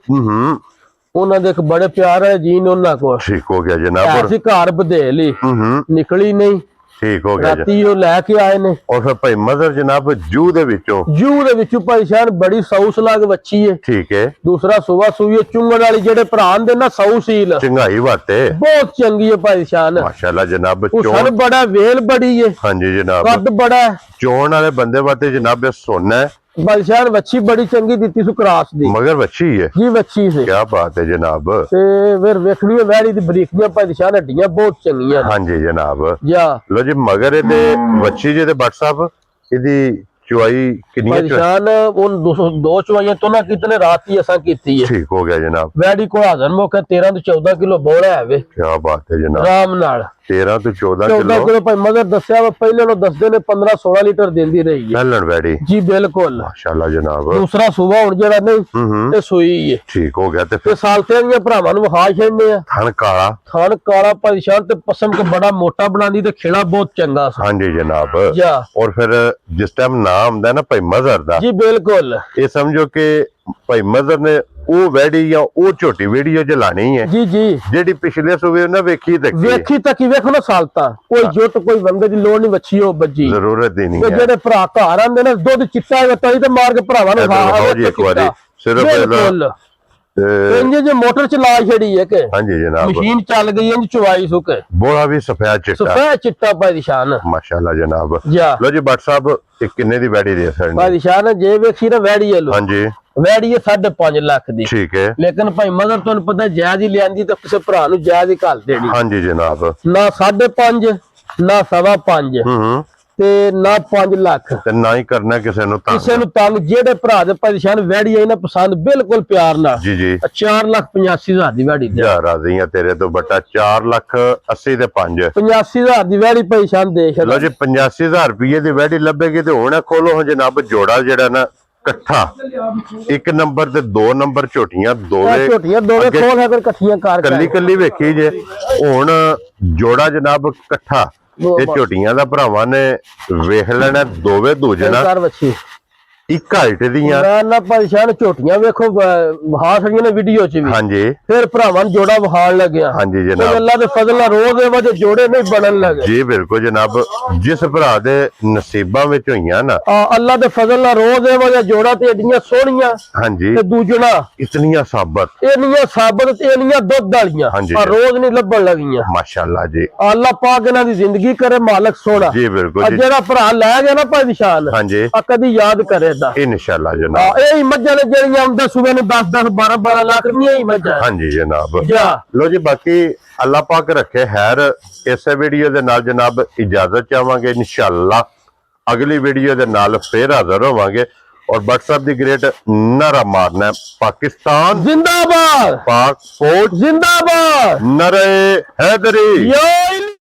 ਉਹਨਾਂ ਦੇ ਇੱਕ ਬੜੇ ਪਿਆਰ ਹੈ ਜੀਨ ਉਹਨਾਂ ਕੋਲ ਠੀਕ ਹੋ ਗਿਆ ਜਨਾਬ ਅਸੀਂ ਘਰ ਵਧੇ ਲਈ ਨਿਕਲੀ ਨਹੀਂ ਠੀਕ ਹੋ ਗਿਆ ਰਾਤੀ ਉਹ ਲੈ ਕੇ ਆਏ ਨੇ ਔਰ ਫਿਰ ਭਾਈ ਮਜ਼ਰ ਜਨਾਬ ਜੂ ਦੇ ਵਿੱਚੋਂ ਪਰੇਸ਼ਾਨ ਬੜੀ ਸੌਸ ਲੱਗ ਵੱਛੀ ਹੈ ਠੀਕ ਹੈ ਦੂਸਰਾ ਸੁਬਾ ਸੂਈ ਚੁੰਗਣ ਵਾਲੀ ਜਿਹੜੇ ਭਰਾ ਦੇ ਨਾ ਸੌ ਸੀਲ ਚੰਗਾਈ ਵਾਤੇ ਬਹੁਤ ਚੰਗੀ ਹੈ ਪਰੇਸ਼ਾਨ ਮਾਸ਼ਾਅੱਲਾ ਜਨਾਬ ਚੋਣ ਬੜਾ ਵੇਲ ਬੜੀ ਹੈ ਹਾਂਜੀ ਜਨਾਬ ਕੱਦ ਬੜਾ ਚੋਣ ਵਾਲੇ ਬੰਦੇ ਵਾਤੇ ਜਨਾਬ ਇਹ ਸੋਨਾ ਹੈ ਬਾਦਸ਼ਾਹ ਵੱਛੀ ਬੜੀ ਚੰਗੀ ਦਿੱਤੀ ਸੁ ਕਰਾਸ ਦੀ मगर बच्ची है, ਜੀ ਵੱਛੀ ਸੀ क्या बात है जनाब। ਤੇ ਫਿਰ ਵੇਖਣੀ ਹੈ ਵੈੜੀ ਦੀ ਬਰੀਕੀਆਂ ਬਾਦਸ਼ਾਹ ਨੇ ਹੱਡੀਆਂ ਬਹੁਤ ਚੰਗੀਆਂ हाँ जी जनाब। ਜਾ लो जी मगर ਇਹਦੇ ਬੱਚੀ ਜਿਹਦੇ ਬੱਟ ਸਾਹਿਬ ਇਹਦੀ ਚੁਆਈ ਕਿੰਨੀ ਹੈ? ਬਾਦਸ਼ਾਹ ਨੇ ਉਹ 202 ਚਵਾਈਆਂ ਤੋਂ ਨਾ ਕਿਤਨੇ ਰਾਤ ਹੀ ਅਸਾਂ ਕੀਤੀ ਹੈ ठीक हो गया जनाब। ਵੈੜੀ ਕੋਲ ਹਾਜ਼ਰ ਮੌਕੇ 13 ਤੋਂ 14 ਕਿਲੋ ਬੋਲਾ ਹੈ ਵੇ क्या बात है जनाब। ਆਰਾਮ ਨਾਲ 13 ਤੋਂ 14 14 ਕਿਲੋ ਕਿਲੋ ਭਾਈ ਮਦਰ ਦੱਸਿਆ ਵਾ ਪਹਿਲੇ ਨੂੰ ਦੱਸਦੇ ਨੇ 15 16 ਲੀਟਰ ਦਿੰਦੀ ਰਹੀ ਹੈ ਪਹਿਲਣ ਵੈੜੀ, ਜੀ ਬਿਲਕੁਲ ਮਾਸ਼ਾਅੱਲਾ ਜਨਾਬ। ਦੂਸਰਾ ਸੂਬਾ ਹੁਣ ਜਿਹੜਾ ਨਹੀਂ ਹੂੰ ਤੇ ਸੂਈ ਹੈ ਠੀਕ ਹੋ ਗਿਆ। ਤੇ ਤੇ ਫਿਰ ਸਾਲਤੇ ਦੀਆਂ ਭਰਾਵਾਂ ਨੂੰ ਵਿਖਾ ਛੱਡਨੇ ਆ ਥਣ ਕਾਲਾ। ਖਾਨ ਕਾਲਾ ਬਾਦਸ਼ਾਹ ਤੇ ਪਸਮ ਕੇ ਬੜਾ ਮੋਟਾ ਬਣਾਉਂਦੀ ਤੇ ਖੇੜਾ ਬਹੁਤ ਚੰਗਾ ਸੀ हाँ जी जनाब। ਜਾ और फिर जिस टाइम नाम आंदा है ना भाई मजहर दा, ਜੀ ਬਿਲकुल ये समझो कि भाई मजहर ने ਉਹ ਵੈੜੀ ਜਾਂ ਉਹ ਝੋਟੀ ਵੀਡੀਓ ਜਲਾਣੀ ਹੈ ਜੀ ਜੀ ਜਿਹੜੀ ਪਿਛਲੇ ਸੂਬੇ ਉਹਨਾਂ ਵੇਖੀ ਤੱਕ ਵੇਖੀ ਤੱਕ ਹੀ ਵੇਖੋ ਨਾ ਸਾਲਤਾ ਕੋਈ ਜੁੱਟ ਕੋਈ ਵੰਗੇ ਦੀ ਲੋੜ ਨਹੀਂ ਵੱਛੀ ਉਹ ਬੱਜੀ ਜ਼ਰੂਰਤ ਹੀ ਨਹੀਂ ਤੇ ਹੈ। ਜਿਹੜੇ ਭਰਾ ਘਰ ਆਂਦੇ ਨੇ ਦੁੱਧ ਚਿੱਟਾ ਹੈ ਤਲੀ ਤੇ ਮਾਰ ਕੇ ਭਰਾਵਾਂ ਨੂੰ ਇੱਧਰ ਦਿਖਾਓ ਜੀ ਇੱਕ ਵਾਰੀ, ਸਿਰਫ ਬਿਲਕੁਲ ਤੇ ਇੰਜ ਜੇ ਮੋਟਰ ਚਲਾ ਛੜੀ ਹੈ ਕਿ ਹਾਂਜੀ ਜਨਾਬ। ਮਸ਼ੀਨ ਚੱਲ ਗਈ ਇੰਜ ਚਵਾਈ ਸੁੱਕ ਬੋਲਾ ਵੀ ਸਫੈਦ ਚਿੱਟਾ, ਸਫੈਦ ਚਿੱਟਾ ਬਾਦਸ਼ਾਹ ਨੇ ਮਾਸ਼ਾਅੱਲਾ ਜਨਾਬ। ਜਾ ਲੋ ਜੀ ਭੱਟ ਸਾਹਿਬ ਇਹ ਕਿੰਨੇ ਦੀ ਵੈੜੀ ਦੇ ਸਕਦੇ? ਬਾਦਸ਼ਾਹ ਨੇ ਜੇ ਵੇਖੀ ਨਾ ਵੈੜੀ ਲੋ ਹਾਂਜੀ ਵੈੜੀ 5.5 ਲੱਖ ਦੀ ਠੀਕ ਹੈ। ਲੇਕਿਨ ਭਾਈ ਮਦਰ ਤੁਹਾਨੂੰ ਪਤਾ ਜਾਇਜ਼ ਹੀ ਲਿਆਂਦੀ ਤਾਂ ਕਿਸੇ ਭਰਾ ਨੂੰ ਜਾਇਜ਼ ਹੀ ਘੱਲ ਦੇਣੀ ਹਾਂਜੀ ਜਨਾਬ। ਨਾ 5.5 ਨਾ 5.5 ਹੂੰ ਤੇ ਨਾ 5 ਲੱਖ ਤੇ ਨਾ ਹੀ ਕਰਨਾ ਕਿਸੇ ਨੂੰ ਤੰਗ। ਕਿਸੇ ਨੂੰ ਤੰਗ ਜਿਹੜੇ ਭਰਾ ਦੇ ਪਰੇਸ਼ਾਨ ਵੈੜੀ ਆਈ ਨਾ ਪਸੰਦ ਬਿਲਕੁਲ ਪਿਆਰ ਨਾਲ ਜੀ ਜੀ 4,85,000 ਦੀ ਵੈੜੀ ਦੇ ਜਾ ਰਾਜ਼ੀ ਆ ਤੇਰੇ ਤੋਂ ਬਟਾ 4,80,000 ਤੇ 5। 85,000 ਦੀ ਵੈੜੀ ਪਰੇਸ਼ਾਨ ਦੇਖ ਲੋ ਜੀ 85,000 ਰੁਪਏ ਦੀ ਵੈੜੀ ਲੱਭੇਗੀ ਤੇ ਹੁਣ ਇਹ ਖੋਲੋ ਹੁਣ ਜਨਾਬ ਜੋੜਾ ਜਿਹੜਾ ਨਾ ਇਕੱਠਾ 1 ਨੰਬਰ ਤੇ 2 ਨੰਬਰ ਝੋਟੀਆਂ ਦੋਵੇਂ ਝੋਟੀਆਂ ਦੋਵੇਂ ਅੱਗੇ ਖੋਲ ਅਗਰ ਇਕੱਠੀਆਂ ਕਰ ਕੱਲੀ ਕੱਲੀ ਵੇਖੀ ਜੇ ਹੁਣ ਜੋੜਾ ਜਨਾਬ ਇਕੱਠਾ ਇਹ ਝੋਟੀਆਂ ਦਾ ਭਰਾਵਾਂ ਨੇ ਵੇਖ ਲੈਣਾ ਦੋਵੇਂ ਦੂਜਣਾ ਕਰ ਵੱਛੀ ਇੱਕ ਹਾਈਟ ਦੀਆਂ। ਨਾ ਪਰੇਸ਼ਾਨ ਝੋਟੀਆਂ ਵੇਖੋ ਵਹਾ ਛੜੀਆਂ ਨੇ ਵੀਡੀਓ ਚ ਵੀ ਹਾਂਜੀ ਫਿਰ ਭਰਾਵਾਂ ਨੂੰ ਜੋੜਾ ਵਹਾਣ ਲੱਗਿਆ ਹਾਂਜੀ ਤੇ ਜਨਾਬ। ਅੱਲਾ ਦੇ ਫਜ਼ਲ ਨਾਲ ਰੋਜ਼ ਦੇ ਵਜੇ ਜੋੜੇ ਨਹੀਂ ਬਣਨ ਲੱਗੇ ਜੀ ਬਿਲਕੁਲ ਜਨਾਬ, ਜਿਸ ਭਰਾ ਦੇ ਨਸੀਬਾਂ ਵਿੱਚ ਹੋਈਆਂ ਨਾ ਅੱਲਾ ਦੇ ਫਜ਼ਲ ਨਾਲ ਰੋਜ਼ ਦੇ ਵਜੇ ਜੋੜਾ ਤੇ ਏਡੀਆਂ ਸੋਹਣੀਆਂ ਹਾਂਜੀ ਤੇ ਦੂਜਣਾ ਇਤਨੀਆਂ ਸਾਬਤ ਇੰਨੀਆਂ ਸਾਬਤ ਤੇ ਇੰਨੀਆਂ ਦੁੱਧ ਵਾਲੀਆਂ ਹਾਂਜੀ। ਆ ਰੋਜ਼ ਨਹੀਂ ਲੱਭਣ ਲੱਗੀਆਂ। ਮਾਸ਼ਾਅੱਲਾ ਜੀ। ਅੱਲਾ ਪਾਕ ਇਹਨਾਂ ਦੀ ਜ਼ਿੰਦਗੀ ਕਰੇ ਮਾਲਕ ਸੋਹਣਾ। ਜੀ ਬਿਲਕੁਲ ਆ ਜੀ। ਜਿਹੜਾ ਭਰਾ ਲੈ ਗਿਆ ਨਾ ਭਾਈ ਨਿਸ਼ਾਨ ਹਾਂਜੀ ਆ ਕਦੀ ਯਾਦ ਕਰੇ ਦਾ ਇਨਸ਼ਾਅੱਲਾ ਜਨਾਬ। ਇਹ ਹੀ ਮੱਝਾਂ ਨੇ ਜਿਹੜੀਆਂ ਆਉਂਦਾ ਸੂਬੇ ਨੂੰ 10 12 ਲੱਖ ਦੀਆਂ ਹੀ ਮੱਝਾਂ ਹਾਂਜੀ ਜਨਾਬ। ਜਾ ਲੋ ਜੀ ਬਾਕੀ ਅੱਲਾਹ ਪਾਕ ਰੱਖੇ ਖੈਰ। ਇਸੇ ਵੀਡੀਓ ਦੇ ਨਾਲ ਜਨਾਬ ਇਜਾਜ਼ਤ ਚਾਹਾਂਗੇ, ਇਨਸ਼ਾਅੱਲਾ ਅਗਲੀ ਵੀਡੀਓ ਦੇ ਨਾਲ ਫੇਰ ਹਾਜ਼ਰ ਹੋਵਾਂਗੇ। और WhatsApp दी ग्रेट नारा मारना है पाकिस्तान जिंदाबाद, पाक फौज जिंदाबाद, नरे हैदरी। या